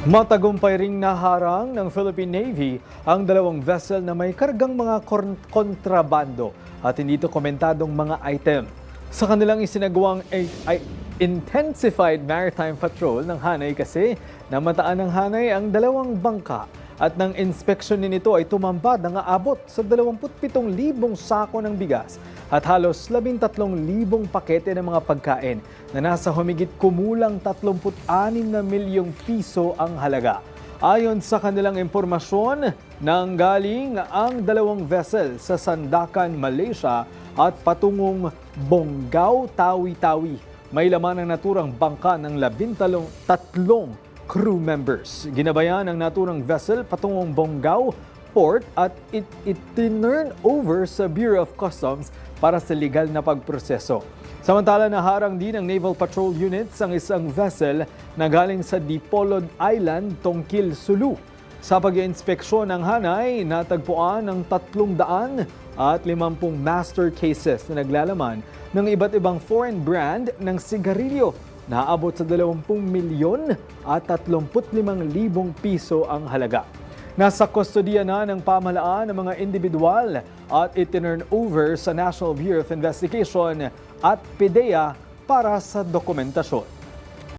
Matagumpay ring naharang ng Philippine Navy ang dalawang vessel na may kargang mga kontrabando at hindi dokumentadong mga item. Sa kanilang isinagawang intensified maritime patrol ng Hanay kasi namataan ng Hanay ang dalawang bangka at ng inspeksyon nito ay tumambad na abot sa 27,000 sako ng bigas at halos 13,000 pakete ng mga pagkain na nasa humigit kumulang 36 na milyong piso ang halaga. Ayon sa kanilang impormasyon, nanggaling ang dalawang vessel sa Sandakan, Malaysia at patungong Bonggao, Tawi-Tawi. May laman ang naturang bangka ng 13 crew members. Ginabayan ang naturang vessel patungong Bonggao Port at itinurn over sa Bureau of Customs para sa legal na pagproseso. Samantala, naharang din ng Naval Patrol Units ang isang vessel na galing sa Dipolog Island, Tongkil, Sulu. Sa pag-iinspeksyon ng Hanay, natagpuan ang 350 master cases na naglalaman ng iba't ibang foreign brand ng sigarilyo na aabot sa 20 milyon at 35,000 piso ang halaga. Nasa kustodiya na ng pamahalaan ng mga individual at itinurn over sa National Bureau of Investigation at PDEA para sa dokumentasyon.